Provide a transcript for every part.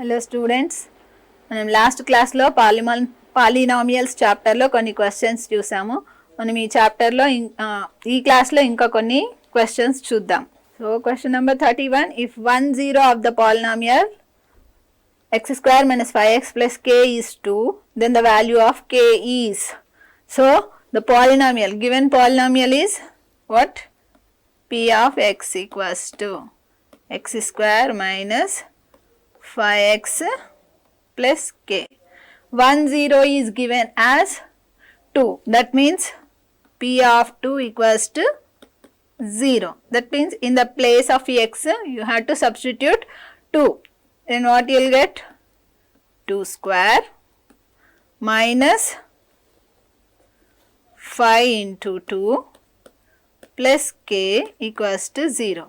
Hello students, మనం last క్లాస్లో polynomials చాప్టర్లో కొన్ని క్వశ్చన్స్ చూసాము. మనం ఈ చాప్టర్లో ఈ క్లాస్లో ఇంకా కొన్ని క్వశ్చన్స్ చూద్దాం. So question number 31, if 1 0 of the polynomial x square minus 5x plus k is 2, then the value of k is. So the polynomial, given polynomial is what? P of x equals to x square minus 5x plus k. 1 0 is given as 2. That means P of 2 equals to 0. That means in the place of x you have to substitute 2. Then what you will get? 2 square minus 5 into 2 plus k equals to 0.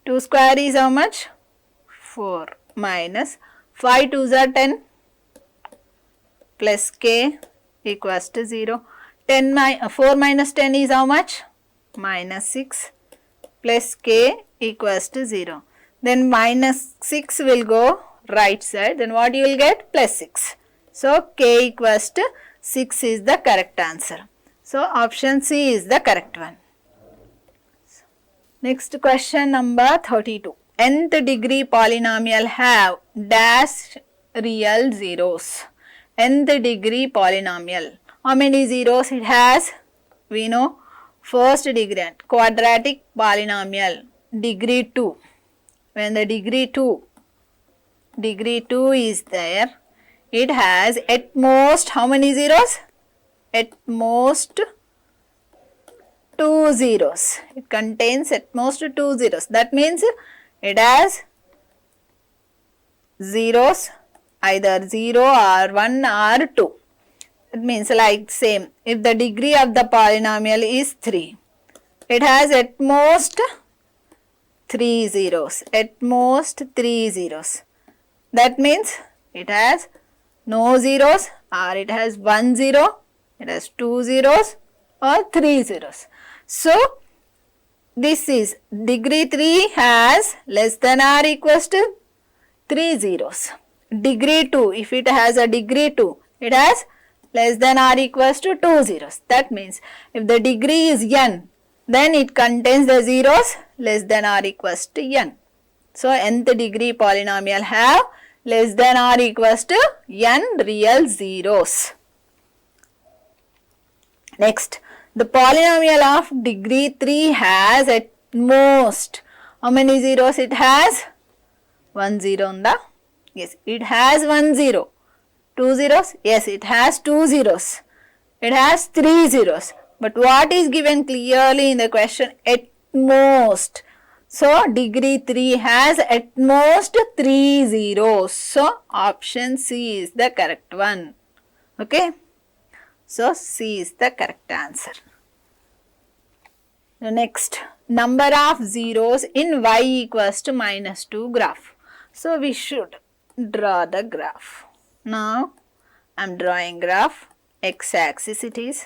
2 square is how much? 4 minus 5 2s are 10 plus k equals to 0. 4 minus 10 is how much? Minus 6 plus k equals to 0. Then minus 6 will go right side, then what you will get? Plus 6. So k equals to 6 is the correct answer. So option C is the correct one. Next question number 32. Nth degree polynomial have dash real zeros. Nth degree polynomial. How many zeros it has? We know first degree. Quadratic polynomial degree 2. When the degree 2 is there, it has at most how many zeros? At most 2 zeros. It contains at most 2 zeros. That means it has zeros either 0 or 1 or 2. It means like same. If the degree of the polynomial is 3, it has at most 3 zeros. At most 3 zeros. That means it has no zeros, or it has 1 0, it has 2 zeros or 3 zeros. So this is degree 3 has less than or equals to 3 zeros. Degree 2, if it has a degree 2, it has less than or equals to 2 zeros. That means if the degree is n, then it contains the zeros less than or equals to n. So nth degree polynomial have less than or equals to n real zeros. Next, the polynomial of degree 3 has at most how many zeros it has? 1 0 on the, yes, it has 1 0. 2 zeros? Yes, it has 2 zeros. It has 3 zeros. But what is given clearly in the question? At most. So degree 3 has at most 3 zeros. So option C is the correct one. Okay. So C is the correct answer. The next, number of zeros in y equals to minus 2 graph. So we should draw the graph. Now I am drawing graph. X axis it is,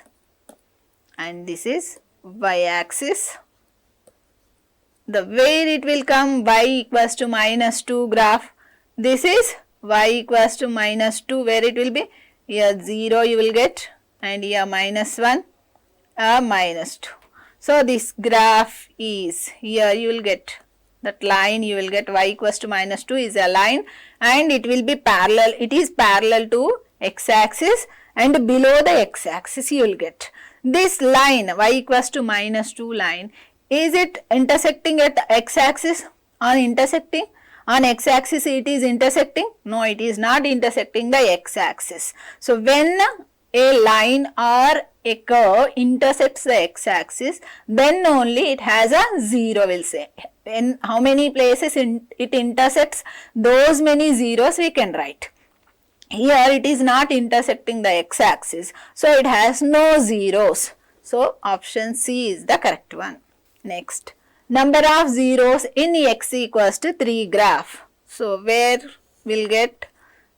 and this is y axis. The where it will come y equals to minus 2 graph, this is y equals to minus 2, where it will be here 0 you will get, and here minus 1, minus 2. So this graph is, here you will get that line, you will get y equals to minus 2 is a line, and it will be parallel, it is parallel to x axis, and below the x axis you will get this line y equals to minus 2 line. Is it intersecting at x axis or intersecting? On x axis it is intersecting? No, it is not intersecting the x axis. So when a line or a curve intersects the x axis, then only it has a 0, will say. In how many places it intersects, those many zeros we can write. Here it is not intersecting the x axis, so it has no zeros. So option C is the correct one. Next, number of zeros in x equals to 3 graph. So where we'll get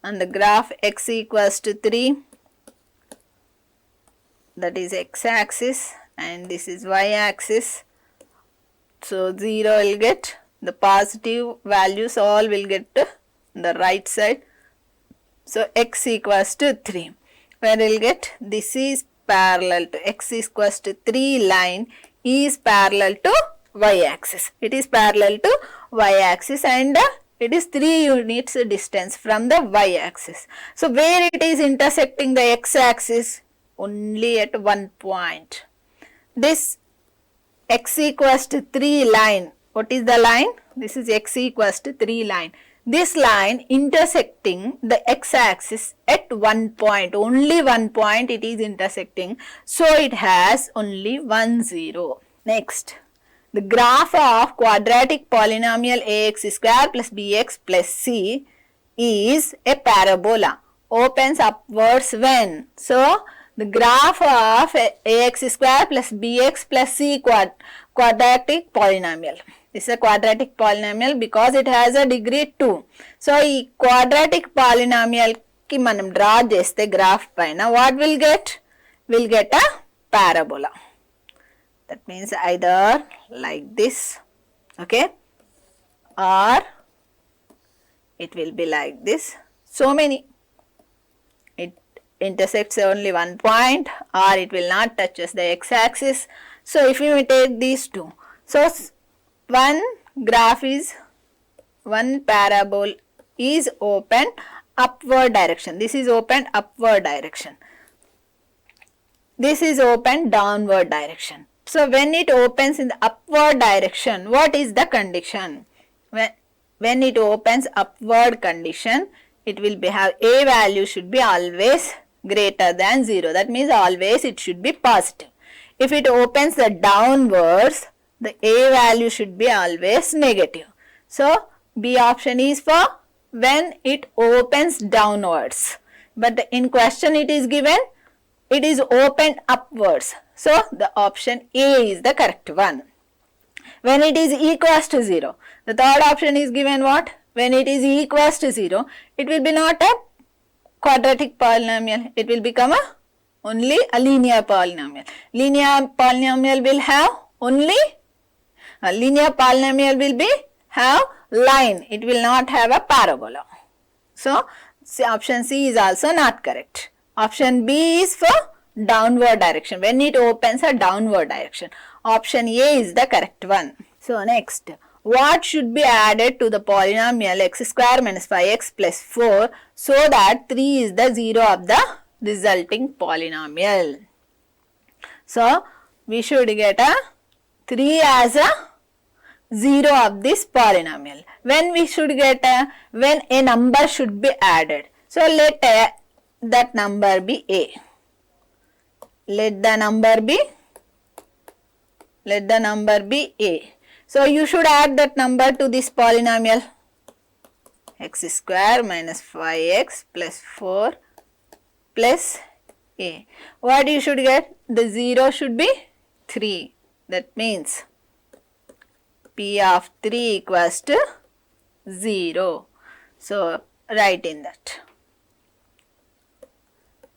on the graph x equals to 3, that is x axis, and this is y axis. So 0 will get, the positive values all will get to the right side. So x equals to 3. Where we'll get this is parallel to x is equals to 3 line is parallel to y-axis. It is parallel to y-axis and it is 3 units distance from the y-axis. So where it is intersecting the x-axis? Only at one point. This x equals to 3 line. What is the line? This is x equals to 3 line. This line intersecting the x-axis at one point. Only one point it is intersecting. So it has only 1 0. Next. The graph of quadratic polynomial ax square plus bx plus c is a parabola. Opens upwards when? So, the graph of ax square plus bx plus c quadratic polynomial. This is a quadratic polynomial because it has a degree 2. So, ఈ quadratic polynomial ki manam draw cheste graph paina what will get? Will get a parabola. That means either like this, okay, or it will be like this. So many. It intersects only one point or it will not touches the x-axis. So if we take these two, so one graph is, one parabole is open upward direction. This is open upward direction. This is open downward direction. So when it opens in the upward direction, what is the condition? When it opens upward condition, it will be have a value should be always greater than 0. That means always it should be positive. If it opens the downwards, the a value should be always negative. So B option is for when it opens downwards. But in question it is given, it is opened upwards. So the option A is the correct one. When it is equals to 0, the third option is given what? When it is equals to 0, it will be not a quadratic polynomial. It will become only a linear polynomial. Linear polynomial will have only, a linear polynomial will be have line. It will not have a parabola. So option C is also not correct. Option B is for downward direction. When it opens a downward direction. Option A is the correct one. So next, what should be added to the polynomial x square minus 5x plus 4 so that 3 is the 0 of the resulting polynomial? So we should get a 3 as a 0 of this polynomial. When we should get when a number should be added. So let that number be a. Let the number be a. So you should add that number to this polynomial. X square minus 5x plus 4 plus a. What you should get? The 0 should be 3. That means P of 3 equals to 0. So write in that.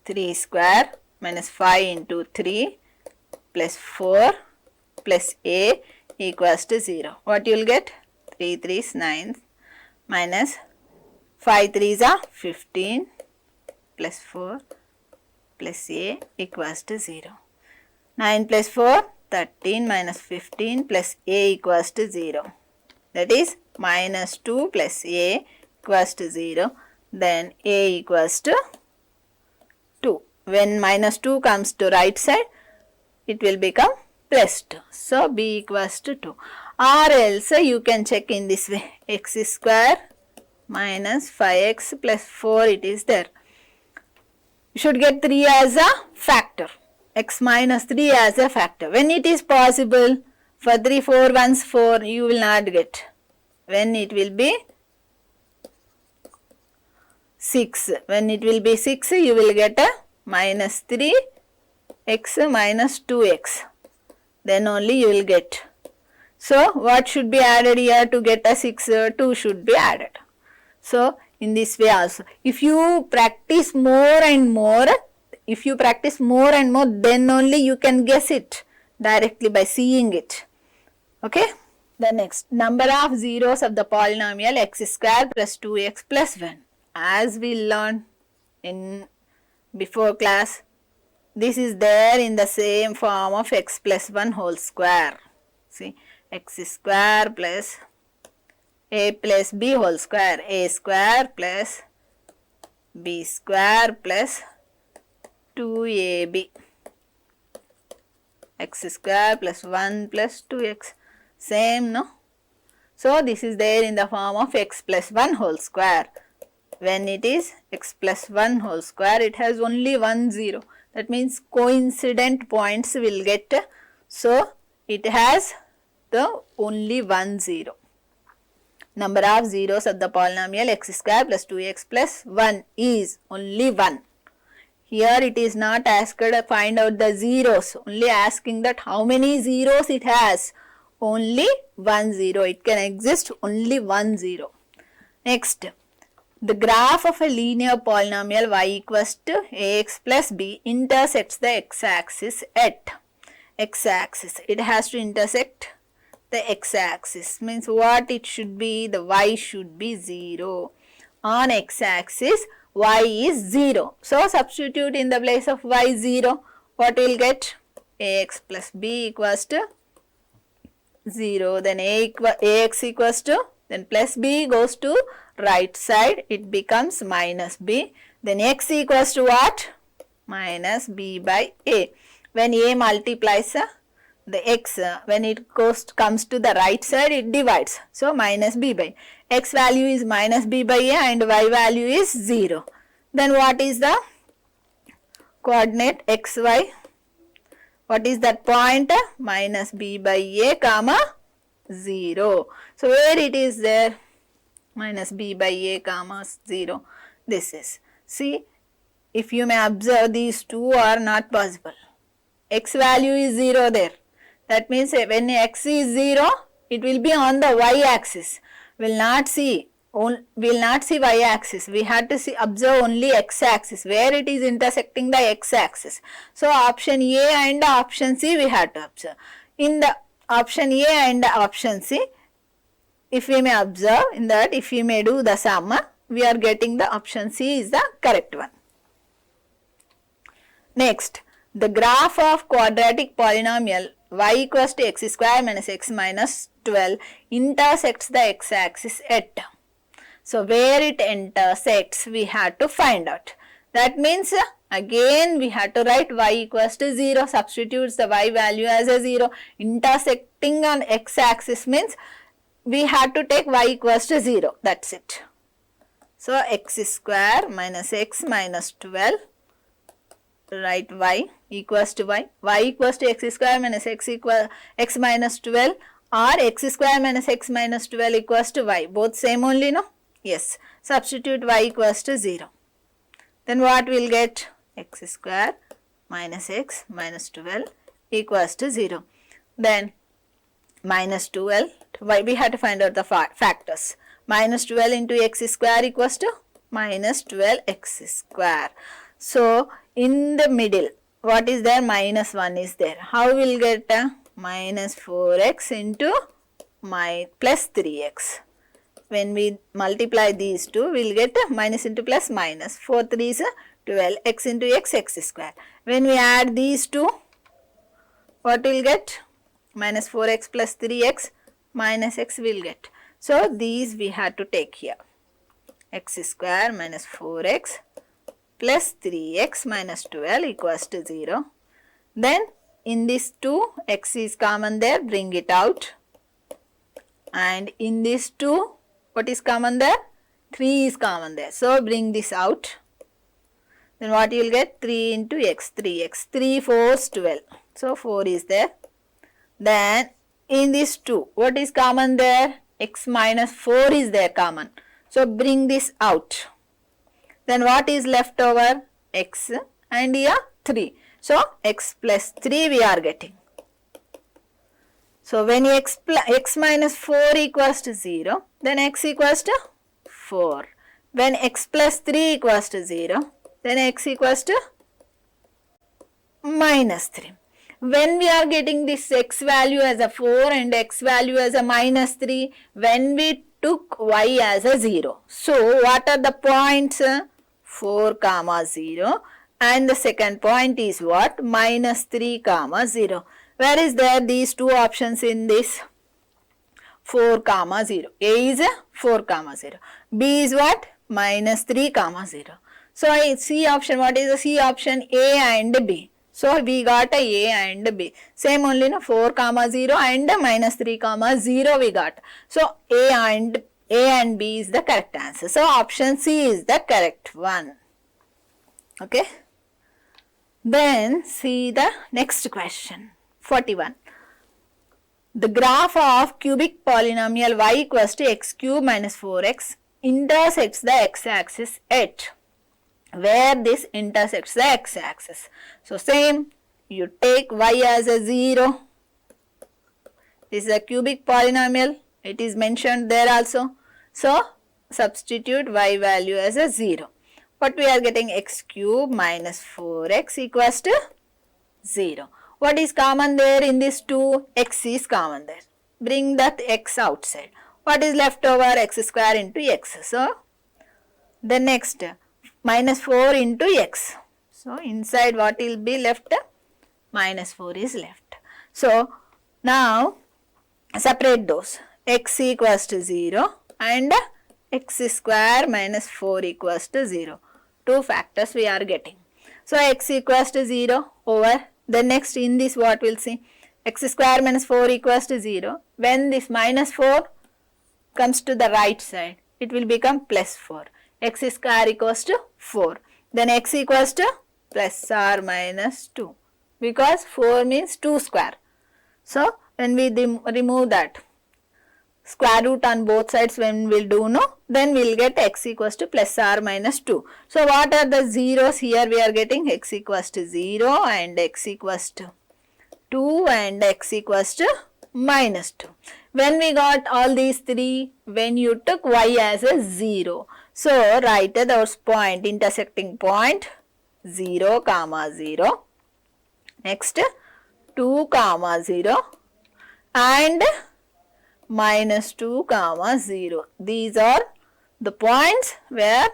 3 square minus 5 into 3 plus 4 plus a equals to 0. What you will get? 3 3s 9 minus 5 3s are 15 plus 4 plus a equals to 0. 9 plus 4 13 minus 15 plus a equals to 0. That is minus 2 plus a equals to 0. Then a equals to 2. When minus 2 comes to right side, it will become plus 2. So b equals to 2. Or else you can check in this way. X square minus 5x plus 4 it is there. You should get 3 as a factor. X minus 3 as a factor. When it is possible, for 3 4 ones 4 you will not get. When it will be 6. When it will be 6 you will get a minus 3 x minus 2x. Then only you will get. So what should be added here to get a 6? 2 should be added. So in this way also, if you practice more and more, then only you can guess it directly by seeing it. Okay. The next, number of zeros of the polynomial x square plus 2x plus 1. As we learn in before class, this is there in the same form of x plus 1 whole square. See, x square plus a plus b whole square, a square plus b square plus 2ab, x square plus 1 plus 2x, same, no? So this is there in the form of x plus 1 whole square. When it is x plus 1 whole square, it has only 1 0. That means coincident points will get, so it has the only 1 0. Number of zeros of the polynomial x square plus 2x plus 1 is only 1. Here it is not asked to find out the zeros, only asking that how many zeros it has. Only 1 0. It can exist only 1 0. Next, the graph of a linear polynomial y equals to ax plus b intersects the x-axis at x-axis. It has to intersect the x-axis, means what it should be, the y should be 0. On x-axis, y is 0. So substitute in the place of y 0. What will get? Ax plus b equals to 0. Then ax equals to, then plus b goes to right side, it becomes minus b. Then x equals to what? Minus b by a. When a multiplies the x, when it comes to the right side, it divides. So minus b by x value is minus b by a and y value is 0. Then what is the coordinate xy? What is that point? Minus b by a comma 0. So where it is there? Minus b by a comma 0. This is. See, if you may observe, these two are not possible. X value is 0 there. That means when x is 0, it will be on the y-axis. Will not see y-axis. We have to observe only x-axis, where it is intersecting the x-axis. So option A and option C we have to observe. In the option A and option C, if we may observe, in that if we may do the sum, we are getting the option C is the correct one. Next, the graph of quadratic polynomial y equals to x square minus x minus 12 intersects the x-axis at. So where it intersects, we have to find out. That means again we have to write y equals to 0, substitutes the y value as a 0. Intersecting on x-axis means we have to take y equals to 0. That's it. So x square minus x minus 12, write y equals to y equals to x square minus x minus 12, or x square minus x minus 12 equals to y. Both same only, no? Yes. Substitute y equals to 0. Then what we'll get? X square minus x minus 12 equals to 0. Then minus 12, we have to find out the factors. Minus 12 into x square equals to minus 12x square. So in the middle, what is there? Minus 1 is there. How will get minus 4x into plus 3x. When we multiply these two, we will get minus into plus minus. 4 3 is 12, x into x square. When we add these two, what will get? Minus 4x plus 3x minus x will get. So these we have to take here. X square minus 4x plus 3x minus 12 equals to 0. Then in this 2, x is common there, bring it out. And in this 2, what is common there? 3 is common there. So bring this out. Then what you will get? 3 into x, 3x. 3 4s 12. So 4 is there. Then in this 2, what is common there? X minus 4 is there common. So bring this out. Then what is left over? X and here 3. So x plus 3 we are getting. So when x minus 4 equals to 0, then x equals to 4. When x plus 3 equals to 0, then x equals to minus 3. When we are getting this x value as a 4 and x value as a minus 3, when we took y as a 0. So what are the points? 4 comma 0, and the second point is what? Minus 3 comma 0. Where is there these two options in this? 4 comma 0. A is 4 comma 0. B is what? Minus 3 comma 0. So C option, what is the C option? A and B. So we got a and B. Same only, no, 4 comma 0 and minus 3 comma 0 we got. So A and B is the correct answer. So option C is the correct one. Okay. Then see the next question. 41. The graph of cubic polynomial y equals to x cube minus 4x intersects the x-axis at where this intersects the x-axis. So same, you take y as a 0. This is a cubic polynomial. It is mentioned there also. So substitute y value as a 0. What we are getting? X cube minus 4x equals to 0. What is common there in this 2? X is common there. Bring that x outside. What is left over? X square into x. So the next minus 4 into x. So inside what will be left? Minus 4 is left. So now separate those. X equals to 0 and x square minus 4 equals to 0. Two factors we are getting. So x equals to 0 over. Then next in this what we'll see? X square minus 4 equals to 0. When this minus 4 comes to the right side, it will become plus 4. X square equals to 4. Then x equals to plus or minus 2. Because 4 means 2 square. So when we remove that square root on both sides, when we'll do, no, then we'll get x equals to plus or minus 2. So what are the zeros here? We are getting x equals to 0 and x equals to 2 and x equals to minus 2. When we got all these three, when you took y as a 0. So write those point, intersecting point 0 comma 0. Next 2 comma 0 and minus 2 comma 0. These are the points where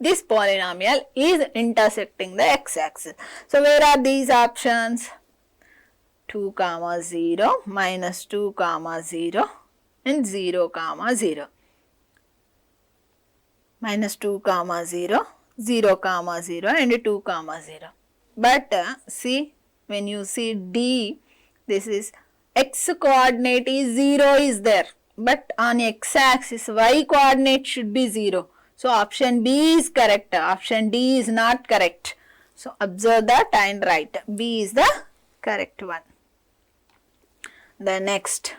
this polynomial is intersecting the x-axis. So where are these options? 2 comma 0, minus 2 comma 0 and 0 comma 0. Minus 2 comma 0, 0 comma 0 and 2 comma 0. But see, when you see D, this is x coordinate is 0 is there, but on x-axis y coordinate should be 0. So option B is correct. Option D is not correct. So observe that and write. B is the correct one. The next,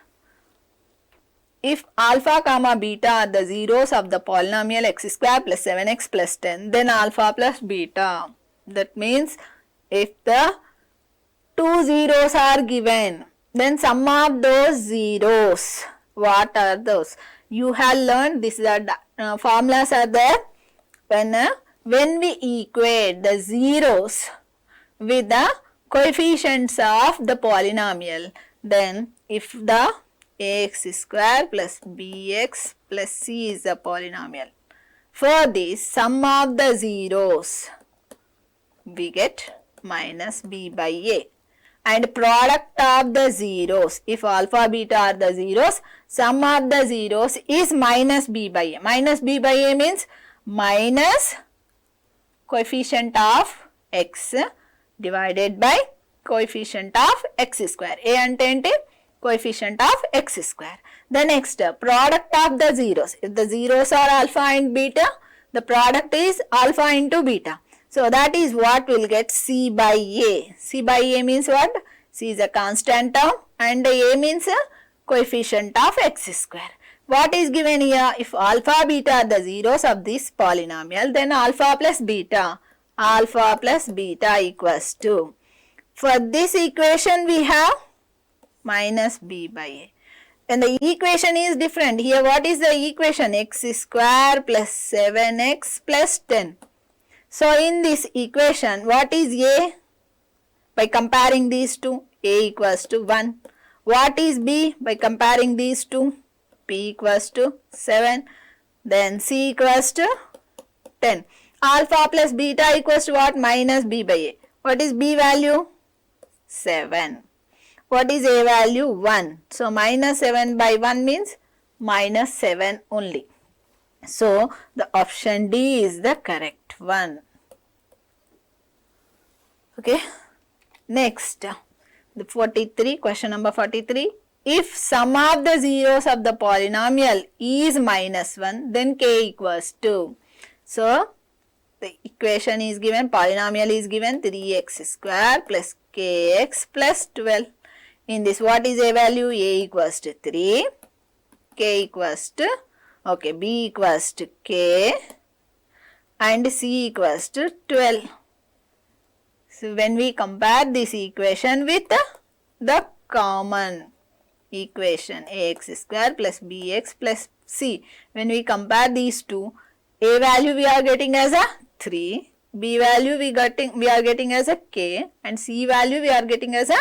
if alpha comma beta are the zeros of the polynomial x square plus 7x plus 10, then alpha plus beta. That means if the two zeros are given, then sum of those zeros, what are those? You have learned this is the formulas are there. When we equate the zeros with the coefficients of the polynomial, then if the ax square plus bx plus c is a polynomial, for this sum of the zeros we get minus b by a. And product of the zeros, if alpha beta are the zeros, sum of the zeros is minus b by a. Minus b by a means minus coefficient of x divided by coefficient of x square. A ante coefficient of x square. The next, product of the zeros. If the zeros are alpha and beta, the product is alpha into beta. So that is what we'll get c by a. C by a means what? C is a constant term and a means a coefficient of x square. What is given here? If alpha beta are the zeros of this polynomial, then alpha plus beta equals to. For this equation we have minus b by a. And the equation is different. Here what is the equation? X square plus 7x plus 10. So in this equation, what is a? By comparing these two, a equals to 1. What is b? By comparing these two, b equals to 7. Then c equals to 10. Alpha plus beta equals to what? Minus b by a. What is b value? 7. What is a value? 1. So minus 7 by 1 means minus 7 only. So the option D is the correct one. Okay. Next, the 43, question number 43. If sum of the zeros of the polynomial is minus 1, then k equals 2. So the equation is given, polynomial is given 3x square plus kx plus 12. In this, what is a value? A equals to 3, k equals to, okay, b equals to k and c equals to 12. So when we compare this equation with the common equation ax square plus bx plus c, when we compare these two, a value we are getting as a 3, b value we are getting as a k, and c value we are getting as a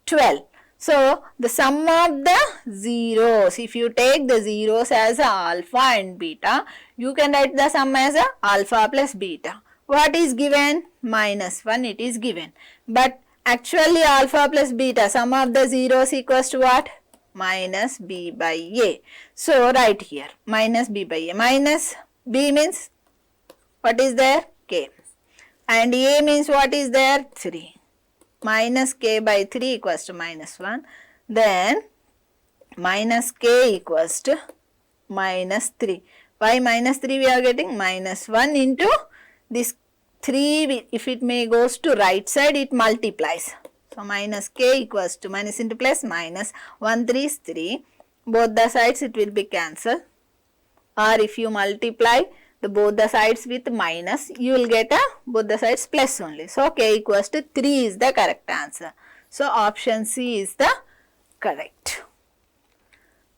12. So the sum of the zeros, if you take the zeros as a alpha and beta, you can write the sum as a alpha plus beta. What is given? Minus 1 it is given. But actually alpha plus beta, sum of the zeros equals to what? Minus b by a. So write here minus b by a. Minus b means what is there? K. And a means what is there? 3. Minus k by 3 equals to minus 1. Then minus k equals to minus 3. Why minus 3 we are getting? Minus 1 into this 3, if it may goes to right side, it multiplies. So minus k equals to minus into plus minus 1 3 is 3. Both the sides it will be cancelled. Or if you multiply both the sides with minus, you will get both the sides plus only. So k equals to 3 is the correct answer. So option C is the correct.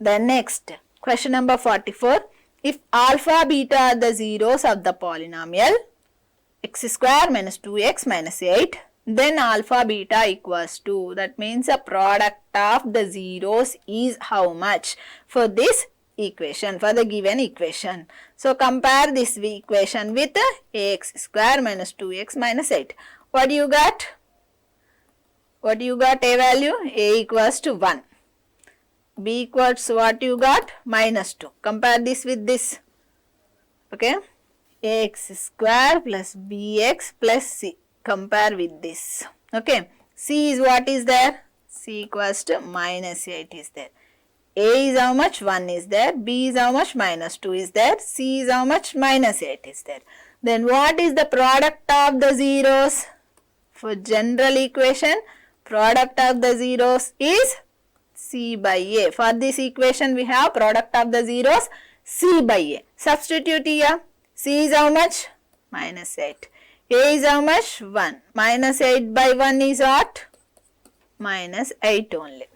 Then next, question number 44. If alpha beta are the zeros of the polynomial x square minus 2x minus 8, then alpha beta equals 2. That means the product of the zeros is how much for this equation, for the given equation. So compare this equation with ax square minus 2x minus 8. What do you got? What you got? A value? A equals to 1. B equals what you got? Minus 2. Compare this with this. Okay. Ax square plus bx plus c. Compare with this. Okay. C is what is there? C equals to minus 8 is there. A is how much? 1 is there. B is how much? Minus 2 is there. C is how much? Minus 8 is there. Then what is the product of the zeros? For general equation, product of the zeros is C by A. For this equation, we have product of the zeros C by A. Substitute here. C is how much? Minus 8. A is how much? 1. Minus 8 by 1 is what? Minus 8 only.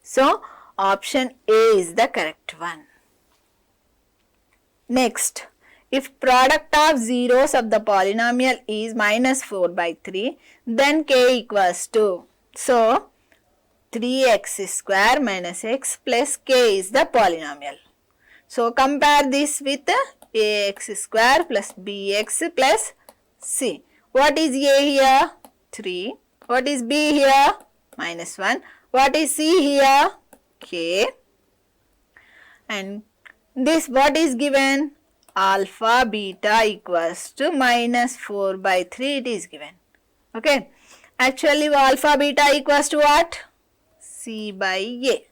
So, option A is the correct one. Next, if product of zeros of the polynomial is minus 4 by 3, then k equals to. So, 3x square minus x plus k is the polynomial. So, compare this with ax square plus bx plus c. What is a here? 3. What is b here? Minus 1. What is c here? K. And this what is given? Alpha beta equals to minus 4 by 3 it is given. Okay. Actually alpha beta equals to what? C by A.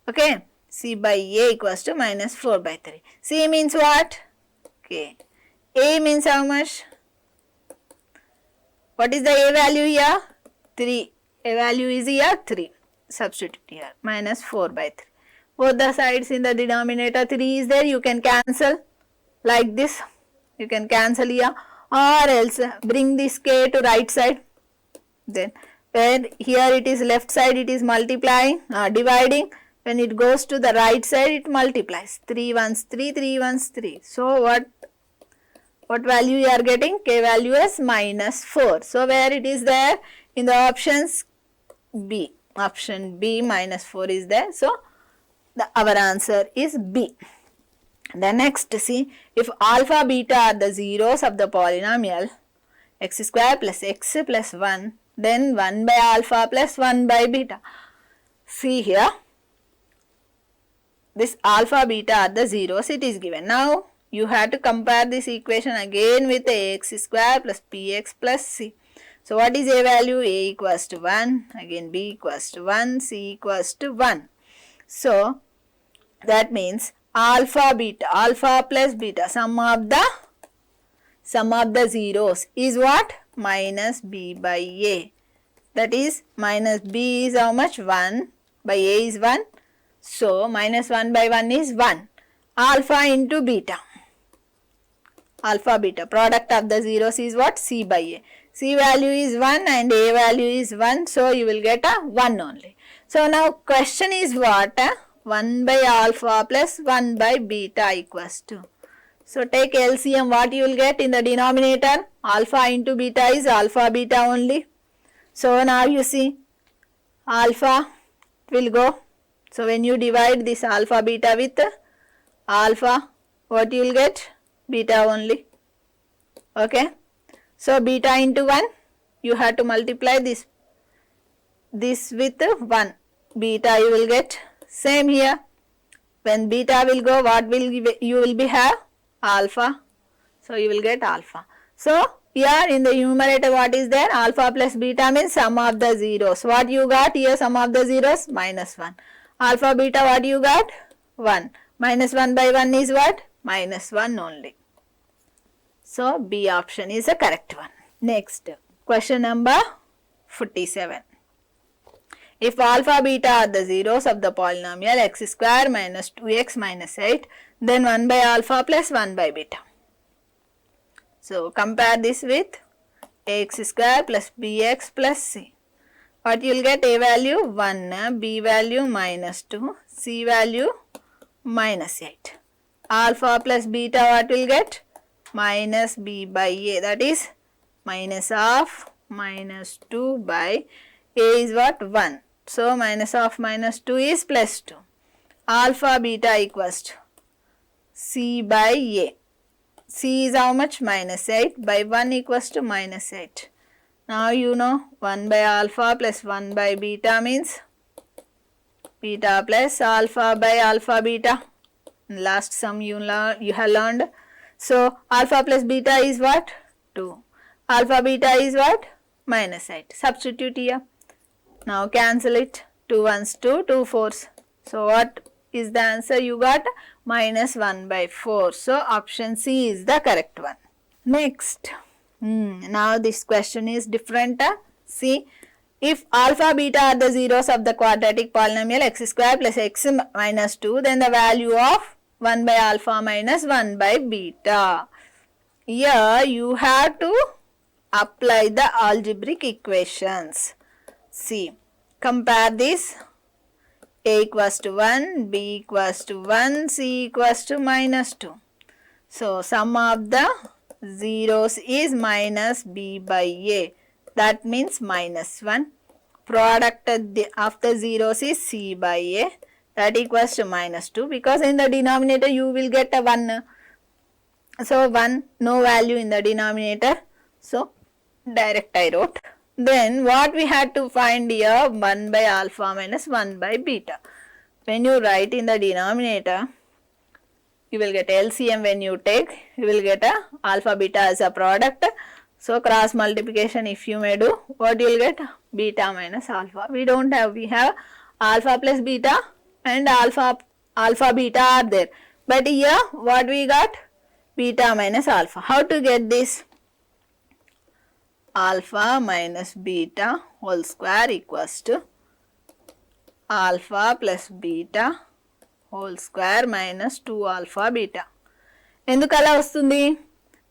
Okay. C by A equals to minus 4 by 3. C means what? K. A means how much? What is the A value here? 3. A value is here 3. Substitute here. Minus 4 by 3. Both the sides in the denominator 3 is there. You can cancel like this. You can cancel here. Or else bring this k to right side. Then where here it is left side it is multiplying, dividing. When it goes to the right side it multiplies. 3 ones 3, 3 ones 3. So what value you are getting? K value is minus 4. So where it is there? In the options B. Option B minus 4 is there. So our answer is B. The next, see, if alpha beta are the zeros of the polynomial x square plus x plus 1, then 1 by alpha plus 1 by beta. See here, this alpha beta are the zeros, it is given. Now you have to compare this equation again with ax square plus bx plus c. So what is a value? A equals to 1, again b equals to 1, c equals to 1. So that means alpha plus beta, sum of the zeros is what? Minus b by a. That is minus b is how much? 1 by a is 1. So minus 1 by 1 is 1. Alpha into beta. Alpha beta, product of the zeros is what? C by a. C value is 1 and a value is 1. So you will get a 1 only. So now question is what? 1 by alpha plus 1 by beta equals to. So take LCM, what you will get in the denominator? Alpha into beta is alpha beta only. So now you see alpha will go. So when you divide this alpha beta with alpha, what you will get? Beta only. Okay. So beta into 1, you have to multiply this with 1. Beta you will get. Same here. When beta will go, what will you will be have? Alpha. So you will get alpha. So here in the numerator what is there? Alpha plus beta means sum of the zeros. What you got here? Sum of the zeros? Minus 1. Alpha beta what you got? 1. Minus 1 by 1 is what? Minus 1 only. So B option is the correct one. Next, question number 47. If alpha beta are the zeros of the polynomial x square minus 2x minus 8, then 1 by alpha plus 1 by beta. So compare this with ax square plus bx plus c. What you will get? A value 1, b value minus 2, c value minus 8. Alpha plus beta what will get? Minus b by a, that is minus of minus 2 by a is what? 1. So minus of minus 2 is plus 2. Alpha beta equals to c by a. C is how much? Minus 8 by 1 equals to minus 8. Now you know 1 by alpha plus 1 by beta means beta plus alpha by alpha beta. Last sum you have learned. So alpha plus beta is what? 2. Alpha beta is what? Minus 8. Substitute here. Now cancel it. 2 ones 2, 2 fours. So what is the answer you got? Minus 1 by 4. So option C is the correct one. Next. Now this question is different. See, if alpha beta are the zeros of the quadratic polynomial x square plus x minus 2, then the value of 1 by alpha minus 1 by beta. Here you have to apply the algebraic equations. See, compare this. A equals to 1, b equals to 1, c equals to minus 2. So sum of the zeros is minus b by a. That means minus 1. Product of the zeros is c by a. That equals to minus 2, because in the denominator you will get a 1. So 1, no value in the denominator. So direct I wrote. Then what we had to find here? 1 by alpha minus 1 by beta. When you write in the denominator, you will get LCM when you take. You will get a alpha beta as a product. So cross multiplication if you may do, what you will get? Beta minus alpha. We don't have, we have alpha plus beta and alpha beta are there. But here what we got? Beta minus alpha. How to get this? Alpha minus beta whole square equals to alpha plus beta whole square minus 2 alpha beta. Endukala vastundi?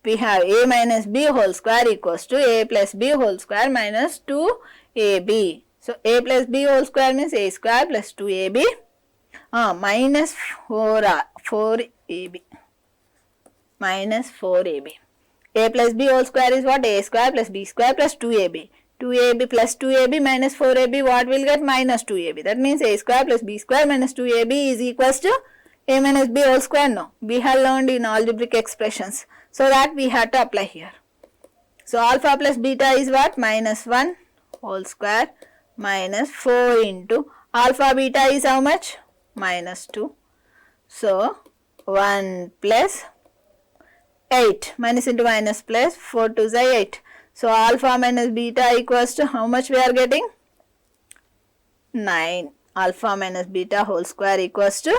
We have a minus b whole square equals to a plus b whole square minus 2ab. So a plus b whole square means a square plus 2ab minus 4ab. Minus 4ab. A plus b whole square is what? A square plus b square plus 2ab. 2ab plus 2ab minus 4ab, what will get? Minus 2ab. That means a square plus b square minus 2ab is equals to a minus b whole square? No. We have learned in algebraic expressions. So that we have to apply here. So alpha plus beta is what? Minus 1 whole square minus 4 into alpha beta is how much? Minus 2. So 1 plus 8. Minus into minus plus 4 to the 8. So alpha minus beta equals to how much we are getting? 9. Alpha minus beta whole square equals to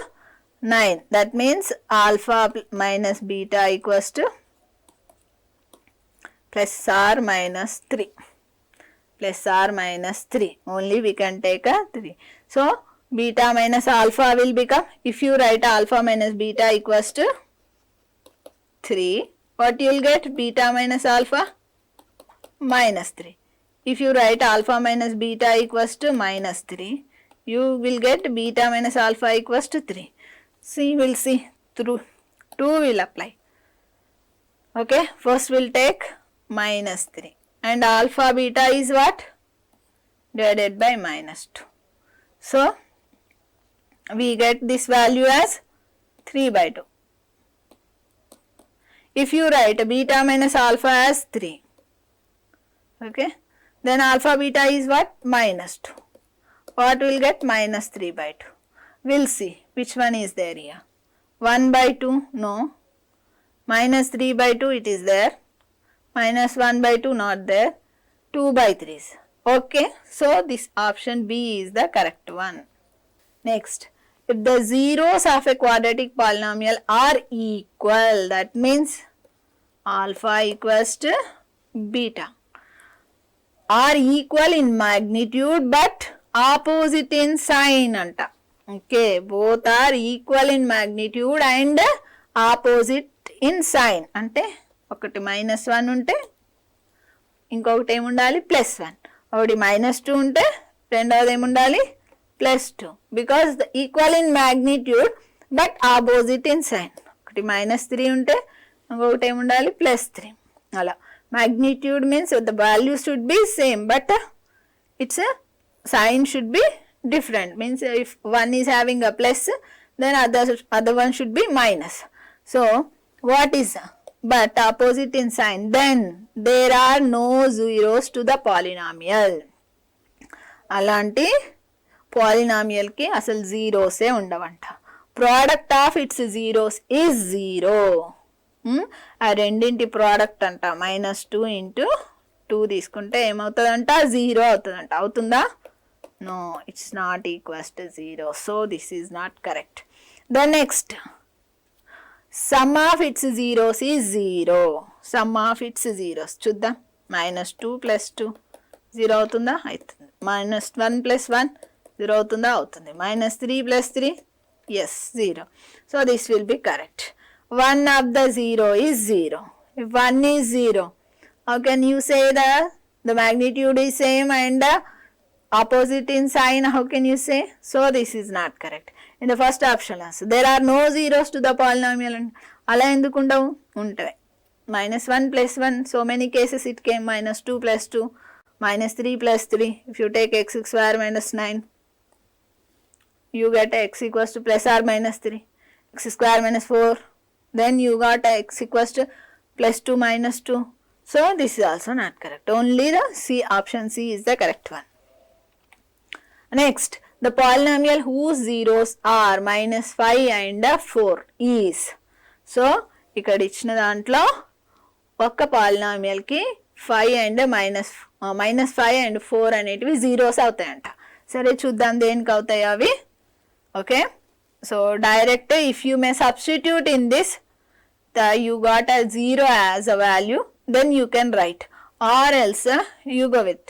9. That means alpha minus beta equals to plus or minus 3. Plus or minus 3. Only we can take a 3. So beta minus alpha will become, if you write alpha minus beta equals to 3, what you will get? Beta minus alpha minus 3. If you write alpha minus beta equals to minus 3, you will get beta minus alpha equals to 3. See, we'll see through 2 will apply. Okay, first we'll take minus 3 and alpha beta is what? Divided by minus 2. So we get this value as 3 by 2. If you write beta minus alpha as 3, okay, then alpha beta is what? Minus 2. What will get? Minus 3 by 2. We'll see which one is there here. 1 by 2, no. Minus 3 by 2, it is there. Minus 1 by 2, not there. 2 by 3 is. Okay, so this option B is the correct one. Next, if the zeros of a quadratic polynomial are equal, that means alpha equals to beta, are equal in magnitude but opposite in sign anta. Okay, both are equal in magnitude and opposite in sign. Ante ఒకటి -1 ఉంటే ఇంకొకటి ఏముండాలి +1, ఒకటి -2 ఉంటే రెండవది ఏముండాలి +2, because the equal in magnitude but opposite in sign. ఒకటి -3 ఉంటే ఇంకొకటి ఏముండాలి +3. అలా magnitude means the value should be same but its sign should be different. Means if one is having a plus, then other one should be minus. So what is but opposite in sign? Then there are no zeros to the polynomial. అలాంటి polynomial కి అసలు zeros A ఉండవంట. Product of its zeros is 0. ఆ రెండింటి product అంట. -2 into 2 తీసుకుంటే ఏమవుతుందంట? 0 అవుతుందంట. అవుతుందా? No, it's not equals to 0. So this is not correct. The next, sum of its zeros is 0. Sum of its zeros. చూద్దాం. -2 + 2 0 అవుతుందా? అవుతుంది. -1 + 1 0 అవుతుందా? అవుతుంది. -3 + 3 yes 0. So this will be correct. One of the 0 is 0. If 1 is 0, how can you say the magnitude is same and opposite in sign? How can you say? So this is not correct. In the first option answer, there are no zeros to the polynomial. Ala enduku undavu? Untayi. -1 + 1, so many cases it came -2 + 2, -3 + 3. If you take x square -9, you get x equals to +or-3. X square -4, then you got x equals to +2 -2. So this is also not correct. Only the C, option C is the correct one. Next, the polynomial whose zeros are -5 and 4 is. So ఇక్కడ ఇచ్చిన దాంట్లో ఒక్క polynomial కి 5 and -5 and 4 అనేటివి zeros అవుతాయంట. సరే చూద్దాం దేనికి అవుతాయి అవి. Okay, so direct if you may substitute in this, you got a 0 as a value, then you can write, or else you go with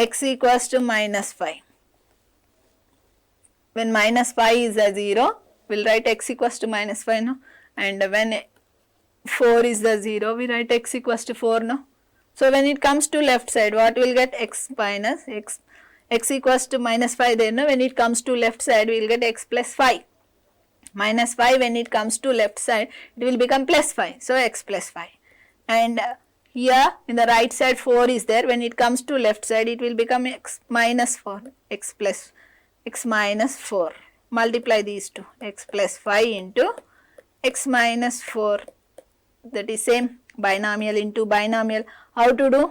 x equals to -5. When -5 is a 0, we'll write x equals to -5, no? And when 4 is the 0, we write x equals to 4, no? So when it comes to left side, what will get? X minus x equals to -5 there, no? When it comes to left side, we will get x plus 5. -5 when it comes to left side, it will become +5. So x plus 5. And here in the right side 4 is there. When it comes to left side, it will become x minus 4. X minus 4. multiply these two, x plus 5 into x minus 4, that is same binomial into binomial. How to do?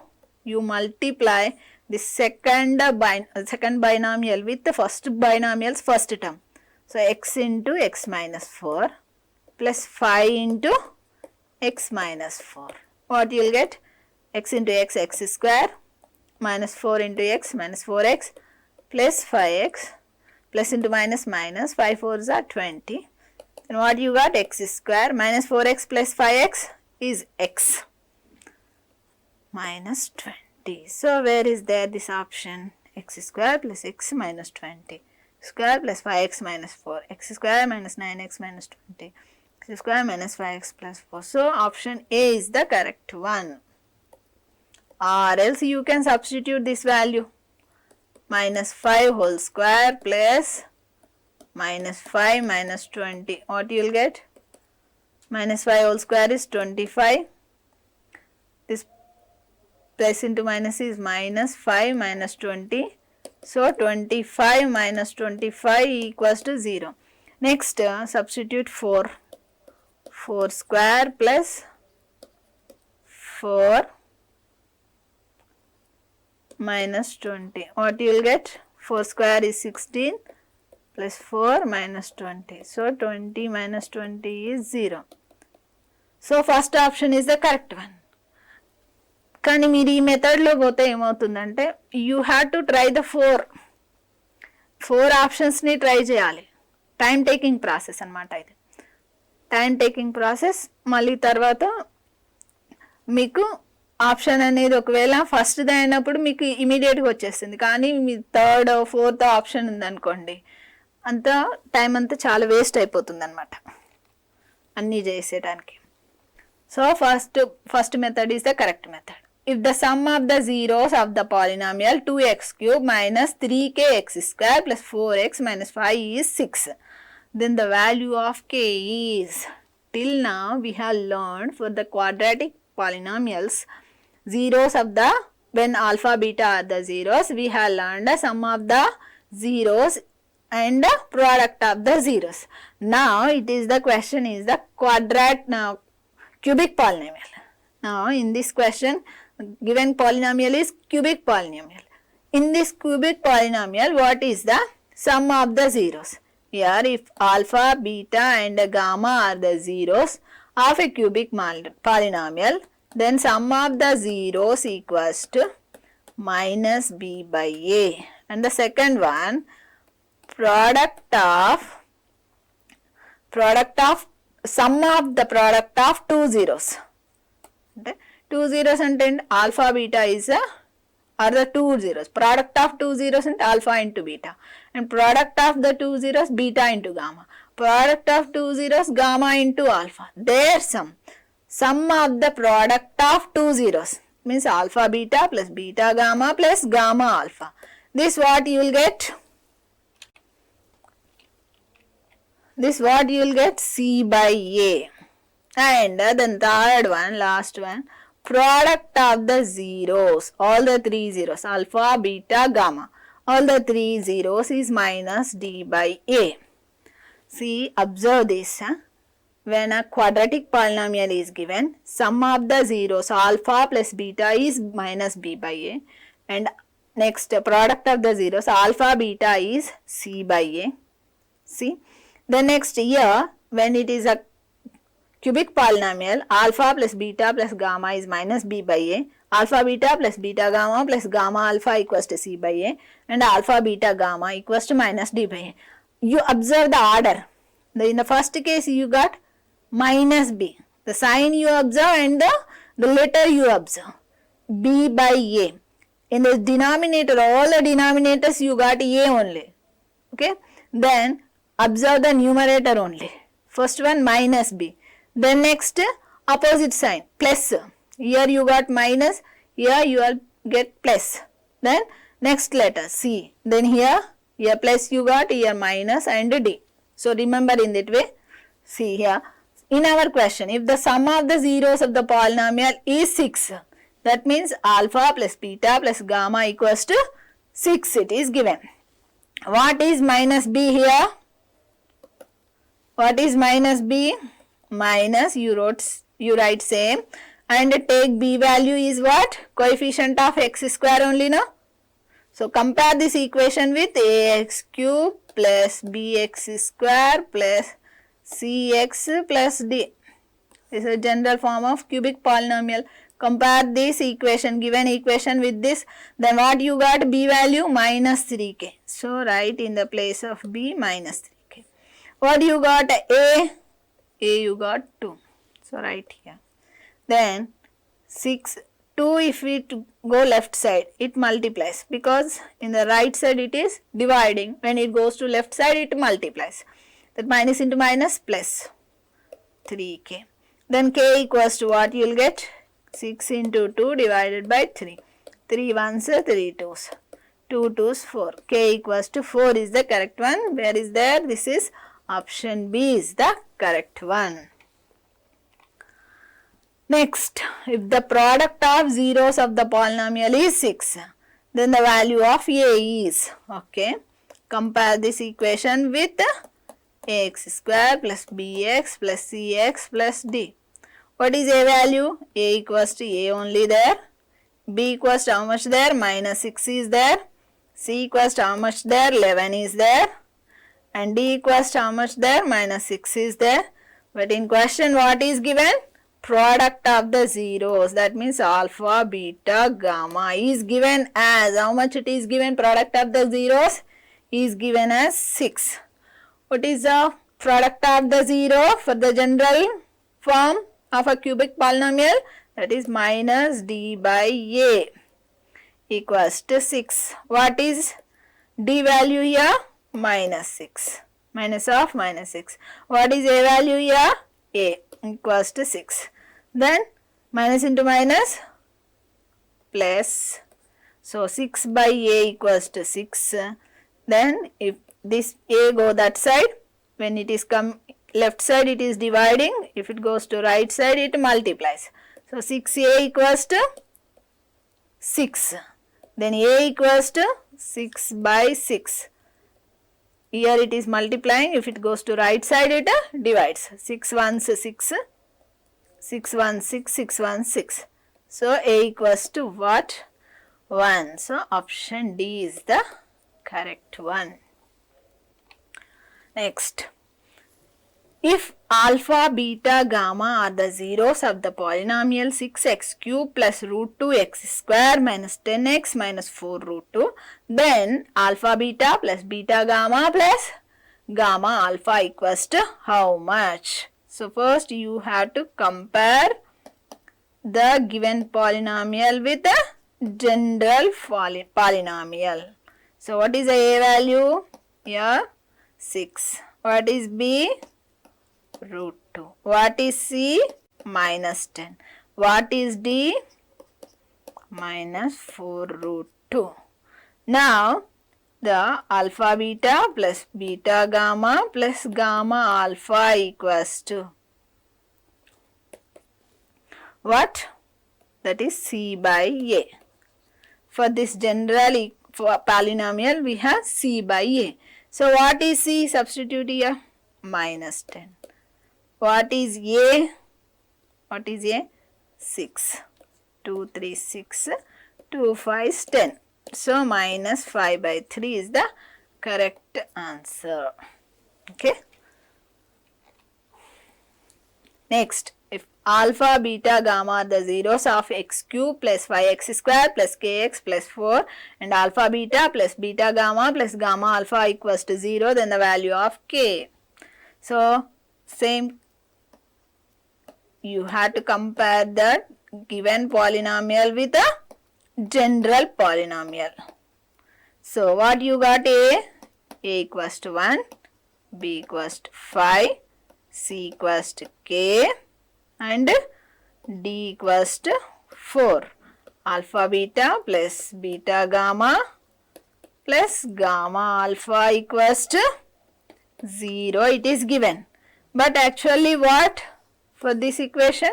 You multiply the second binomial with the first binomial's first term. So x into x minus 4 plus 5 into x minus 4. What you will get? X into x, x square, minus 4 into x, minus 4x, plus 5x, plus into minus minus, 5 4s are 20. Then what you got? X square minus 4x plus 5x is x minus 20. So where is there this option? X square plus x minus 20, square plus 5x minus 4, x square minus 9x minus 20, x square minus 5x plus 4. So option A is the correct one. Or else you can substitute this value, minus 5 whole square plus minus 5 minus 20. What you will get? Minus 5 whole square is 25. This plus into minus is minus 5 minus 20. So 25 minus 25 equals to 0. Next substitute 4. 4 square plus 4 minus 20. What you will get? 4 square is 16 plus 4 minus 20. So 20 minus 20 is 0. So first option is the correct one. కానీ మీరు ఈ మెథడ్లో పోతే ఏమవుతుందంటే you have to try the four ఆప్షన్స్ని try చేయాలి. Time taking process అనమాట ఇది. Time taking process. మళ్ళీ తర్వాత మీకు ఆప్షన్ అనేది ఒకవేళ ఫస్ట్ది అయినప్పుడు మీకు ఇమీడియట్గా వచ్చేస్తుంది. కానీ మీ థర్డ్ ఫోర్త్ ఆప్షన్ ఉందనుకోండి, అంతా టైం అంతా చాలా వేస్ట్ అయిపోతుంది అనమాట అన్నీ చేసేటానికి. So first method is the correct method. If the sum of the zeros of the polynomial 2x cube minus 3kx square plus 4x minus 5 is 6, then the value of k is, till now we have learned for the quadratic polynomials, zeros of the, when alpha beta are the zeros, we have learned the sum of the zeros and the product of the zeros. Now it is the question is the cubic polynomial. Now in this question, given polynomial is cubic polynomial. In this cubic polynomial, what is the sum of the zeros? Here if alpha, beta and gamma are the zeros of a cubic polynomial, then sum of the zeros equals to minus b by a. And the second one, sum of the product of two zeros. Okay? Two zeros and alpha beta is are the two zeros. Product of two zeros and alpha into beta, and product of the two zeros beta into gamma. Product of two zeros gamma into alpha. Their sum of the product of two zeros means alpha beta plus beta gamma plus gamma alpha. This what you will get? This what you will get? C by A. And then third one, last one, product of the zeros, all the three zeros, alpha, beta, gamma, all the three zeros is minus d by a. See, observe this. When a quadratic polynomial is given, sum of the zeros, alpha plus beta is minus b by a. And next, product of the zeros, alpha, beta is c by a. See, the next here, when it is a cubic polynomial, alpha plus beta plus gamma is minus b by a, alpha beta plus beta gamma plus gamma alpha equals to c by a, and alpha beta gamma equals to minus d by a. You observe the order. In the first case you got minus b, the sign you observe and the letter you observe, b by a. In the denominator, all the denominators you got a only. Okay, then observe the numerator only. First one minus b. Then next opposite sign plus. Here you got minus, here you will get plus. Then next letter c. Then here plus you got, here minus and d. So remember in that way. See here, in our question, if the sum of the zeros of the polynomial is 6, that means alpha plus beta plus gamma equals to 6 it is given. What is minus b here? What is minus b? Minus, you write same, and take b value is what? Coefficient of x square only, no? So compare this equation with ax cube plus bx square plus cx plus d. This is a general form of cubic polynomial. Compare this equation, given equation with this, then what you got? B value minus 3k. So write in the place of b minus 3k. What you got? A you got 2. So write here. Then 6, 2 if we go left side, it multiplies, because in the right side it is dividing. When it goes to left side, it multiplies. That minus into minus plus 3k. Then k equals to what you will get? 6 into 2 divided by 3. 3 ones, 3 twos. 2 twos, 4. K equals to 4 is the correct one. Where is there? This is option B is the correct one. Next, if the product of zeros of the polynomial is 6, then the value of a is, okay, compare this equation with ax square plus bx plus cx plus d. What is a value? A equals to a only there. B equals to how much there? Minus 6 is there. C equals to how much there? 11 is there. And D equals to how much there? Minus 6 is there. But in question what is given? Product of the zeros, that means alpha, beta, gamma is given as, how much it is given? Product of the zeros is given as 6. What is the product of the zero for the general form of a cubic polynomial? That is minus d by a equals to 6. What is d value here? Minus 6. Minus of minus 6. What is a value here? A equals to 6. Then minus into minus plus. So 6 by a equals to 6. Then if this a go that side, when it is come left side it is dividing. If it goes to right side it multiplies. So 6a equals to 6. Then a equals to 6 by 6. Here it is multiplying. If it goes to right side it divides. 6 ones 6. 6 1 6 6 1 6. So a equals to what? 1. So option D is the correct one. Next, if alpha, beta, gamma are the zeros of the polynomial 6x cube plus root 2x square minus 10x minus 4 root 2, then alpha beta plus beta gamma plus gamma alpha equals to how much? So first you have to compare the given polynomial with the general polynomial. So what is the a value? Here 6. What is b? Root 2. What is c? Minus 10. What is d? Minus 4 root 2. Now the alpha beta plus beta gamma plus gamma alpha equals to what? That is c by a. For this general polynomial we have c by a. So what is c? Substitute here. Minus 10. What is a? What is a? 6. 2 3 6. 2 5 10. So minus 5 by 3 is the correct answer. Okay. Next, if alpha, beta, gamma are the zeros of x cube plus 5x square plus kx plus 4 and alpha beta plus beta gamma plus gamma alpha equals to 0, then the value of k. So same, you have to compare the given polynomial with a general polynomial. So what you got? A equals to 1, b equals to 5, c equals to k and d equals to 4. Alpha beta plus beta gamma plus gamma alpha equals to 0 it is given. But actually what? For this equation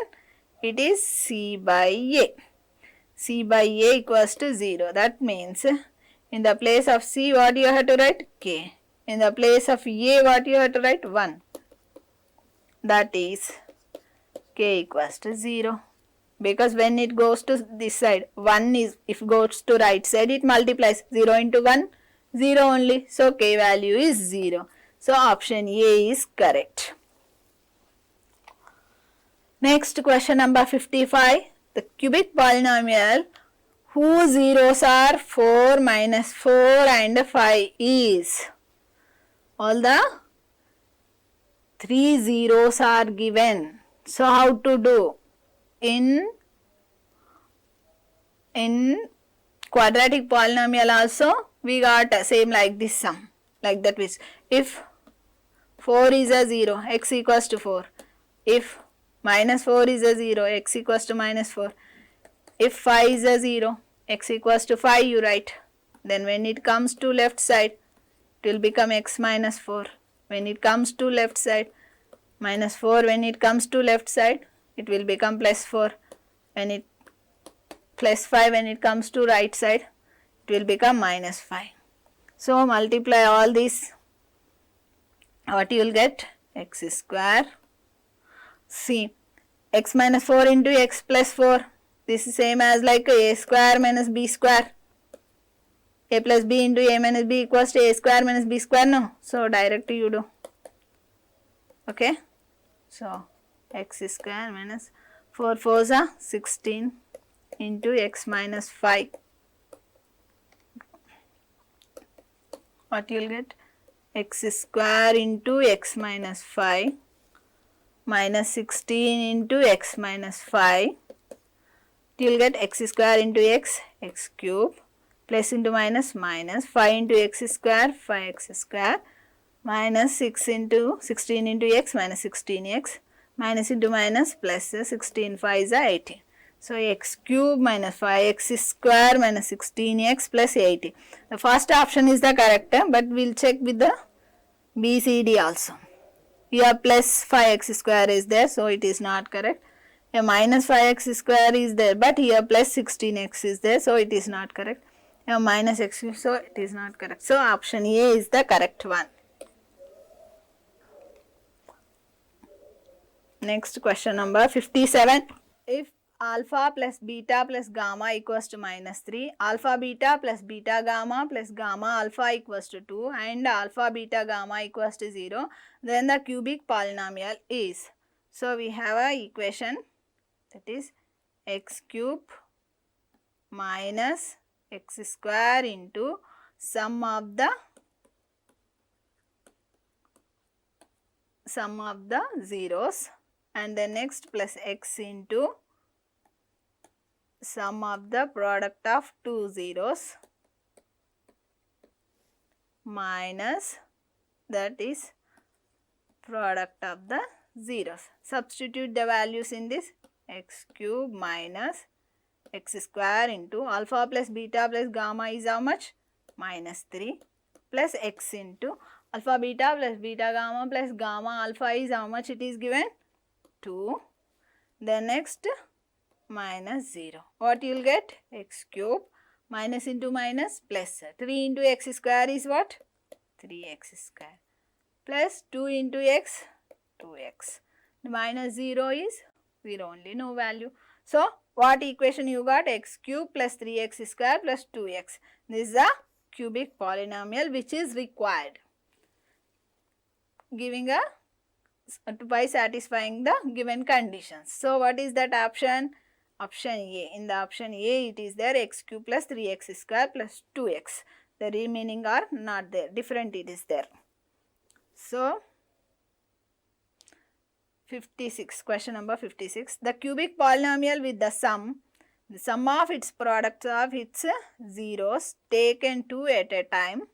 it is c by a. C by a equals to 0. That means in the place of c what you have to write? K. In the place of a what you have to write? 1. that is k equals to 0. Because when it goes to this side, 1 is, if goes to right side, it multiplies 0 into 1, 0 only. So k value is 0. So option A is correct. Next question number 55. The cubic polynomial whose zeros are 4, minus 4 and 5 is. All the 3 zeros are given. So how to do? In quadratic polynomial also we got same like this sum, like that which if 4 is a 0, x equals to 4. If minus 4 is a 0, x equals to minus 4. If 5 is a 0, x equals to 5 you write. Then when it comes to left side, it will become x minus 4. When it comes to left side, minus 4. When it comes to left side, it will become plus 4. When it plus 5 when it comes to right side, it will become minus 5. So multiply all these. What you will get? X square. See, x minus 4 into x plus 4. This is same as like a square minus b square. A plus b into a minus b equals to a square minus b square, no? So directly you do. Okay. So x square minus 4 4s are 16 into x minus 5. What you will get? X square into x minus 5 minus 16 into x minus 5. You will get x square into x, x cube, plus into minus, minus 5 into x square, 5x square, minus 6 into 16 into x minus 16x, minus into minus plus 16 5 is 18. So x cube minus 5x square minus 16x plus 80. The first option is the correct, but we will check with the BCD also. Here plus 5x square is there, so it is not correct. A minus 5x square is there, but here plus 16x is there, so it is not correct. A minus x, so it is not correct. So option A is the correct one. Next question number 57. If alpha plus beta plus gamma equals to minus 3, alpha beta plus beta gamma plus gamma alpha equals to 2 and alpha beta gamma equals to 0, then the cubic polynomial is. So we have a equation, that is x cube minus x square into sum of the zeros, and then next plus x into sum of the product of two zeros minus, that is product of the zeros. Substitute the values in this. X cube minus x square into alpha plus beta plus gamma is how much? Minus 3, plus x into alpha beta plus beta gamma plus gamma alpha is how much it is given? 2. Then next minus 0. What you will get? X cube minus into minus plus 3 into x square is what? 3x square plus 2 into x, 2x. The minus 0 is 0 only, no value. So what equation you got? X cube plus 3x square plus 2x. This is a cubic polynomial which is required, giving a by satisfying the given conditions. So what is that option? Option A. In the option A it is there x cube plus 3x square plus 2x. The remaining are not there, different it is there. So 56, question number 56. The cubic polynomial with the sum of its products of its zeros taken 2 at a time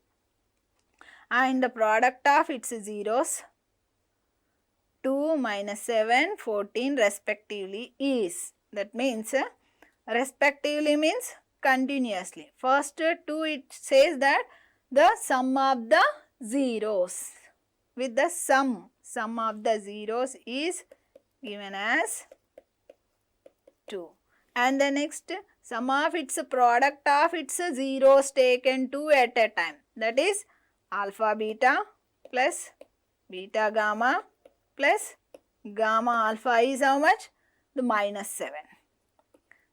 and the product of its zeros 2, minus 7, 14 respectively is. That means respectively means continuously. First 2 it says that the sum of the zeros with the sum of the zeros is given as 2. And the next sum of its product of its zeros taken 2 at a time, that is alpha beta plus beta gamma plus gamma alpha is how much? The minus 7.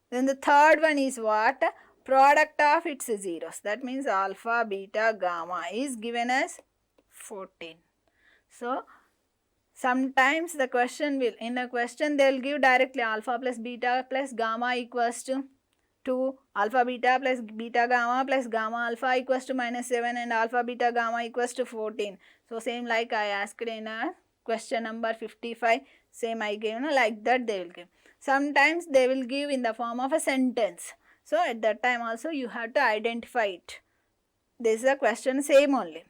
Then the third one is what? Product of its zeros. That means alpha, beta, gamma is given as 14. So, sometimes the question will, in a question they will give directly alpha plus beta plus gamma equals to 2, alpha beta plus beta gamma plus gamma alpha equals to minus 7 and alpha beta gamma equals to 14. So, same like I asked in a question number 55, same I gave, like that they will give. Sometimes they will give in the form of a sentence. So, at that time also you have to identify it. This is a question same only.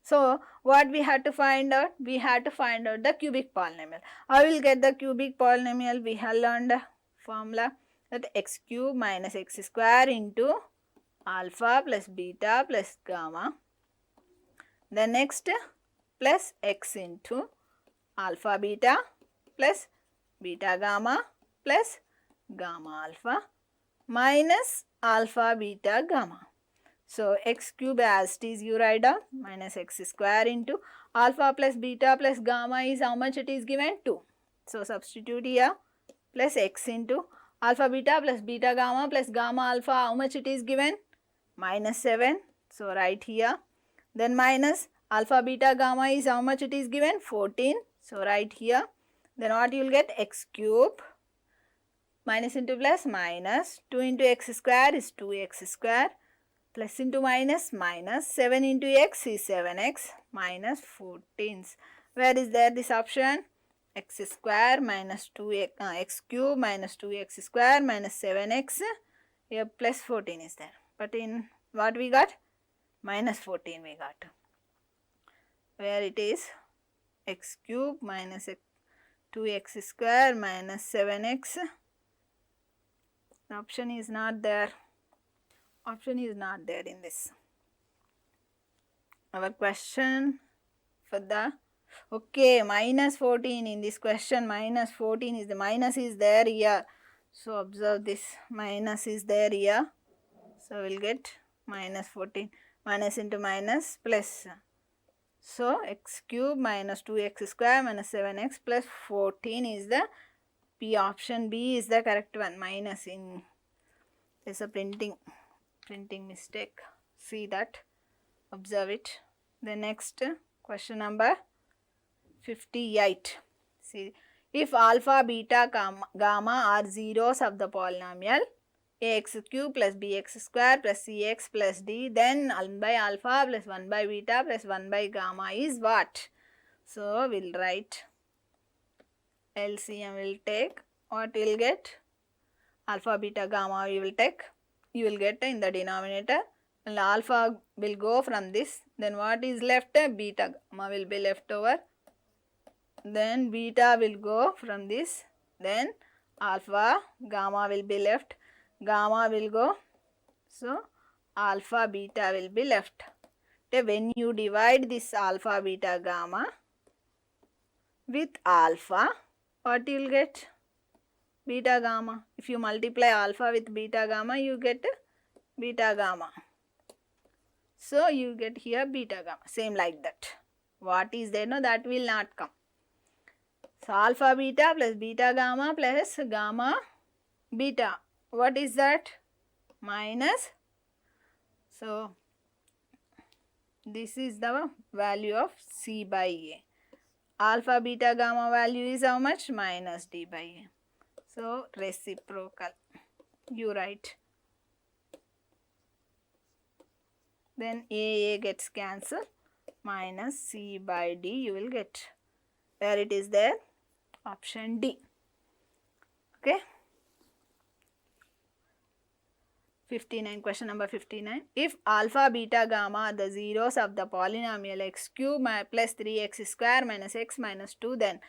So, what we had to find out? We had to find out the cubic polynomial. I will get the cubic polynomial. We have learned the formula that x cube minus x square into alpha plus beta plus gamma. The next plus x into alpha beta plus beta gamma plus gamma alpha minus alpha beta gamma. So, x cube as it is you write down minus x square into alpha plus beta plus gamma is how much it is given? 2. So, substitute here plus x into alpha beta plus beta gamma plus gamma alpha how much it is given? Minus 7. So, write here. Then minus alpha beta gamma is how much it is given? 14. So, write here. Then what you will get? X cube minus into plus minus 2 into x square is 2x square. Plus into minus, minus 7 into x is 7x minus 14. Where is there this option? X square minus 2x, x cube minus 2x square minus 7x, here plus 14 is there. But in what we got? Minus 14 we got. Where it is? X cube minus 2x square minus 7x. The option is not there. Option is not there in this. Our question for the, okay, minus 14 in this question, minus 14 is the minus is there here. So, observe this minus is there here. So, we will get minus 14, minus into minus plus. So, x cube minus 2x square minus 7x plus 14 is the P, option B is the correct one. Minus in, there is a printing mistake, see that, observe it. The next question number 58. See, if alpha, beta, gamma are zeros of the polynomial ax cube plus bx square plus cx plus d, then 1 by alpha plus 1 by beta plus 1 by gamma is what? So, we will write LCM will take, what we will get? Alpha, beta, gamma we will take. You will get in the denominator, and alpha will go from this, then what is left? Beta gamma will be left over, then beta will go from this, then alpha gamma will be left, gamma will go, so alpha beta will be left. Okay, when you divide this alpha beta gamma with alpha, what you will get? Beta gamma. If you multiply alpha with beta gamma, you get beta gamma. So, you get here beta gamma. Same like that. What is there? No, that will not come. So, alpha beta plus beta gamma plus gamma beta. What is that? Minus. So, this is the value of C by A. Alpha beta gamma value is how much? Minus D by A. So, reciprocal, you write. Then A gets cancelled, minus C by D you will get. Where it is there? Option D. Okay. 59, question number 59. If alpha, beta, gamma are the zeros of the polynomial x cube plus 3x square minus x minus 2, then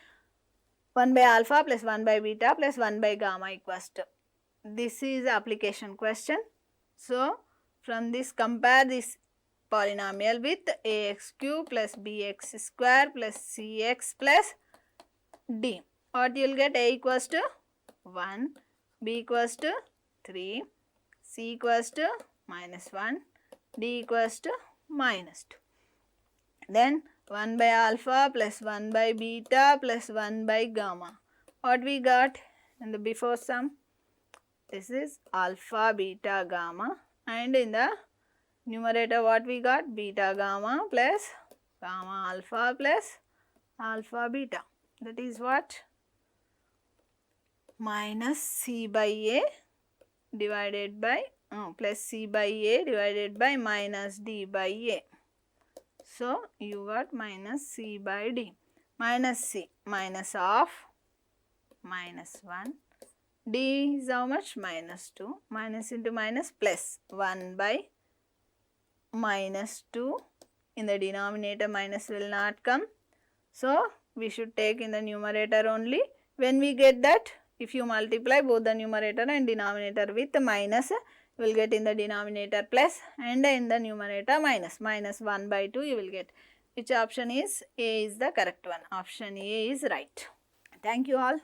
1 by alpha plus 1 by beta plus 1 by gamma equals to. This is application question. So, from this compare this polynomial with ax cube plus bx square plus cx plus d. What you will get? A equals to 1, b equals to 3, c equals to minus 1, d equals to minus 2. Then 1 by alpha plus 1 by beta plus 1 by gamma. What we got in the before sum? This is alpha, beta, gamma, and in the numerator what we got? Beta gamma plus gamma alpha plus alpha beta. That is what? Minus C by A divided by plus C by A divided by minus D by A. So, you got minus C by D. Minus C, minus of minus 1. D is how much? Minus 2. Minus into minus plus 1 by minus 2. In the denominator minus will not come. So, we should take in the numerator only. When we get that, if you multiply both the numerator and denominator with minus, you will get in the denominator plus and in the numerator minus. Minus 1 by 2 you will get. Which option is? A is the correct one. Option A is right. Thank you all.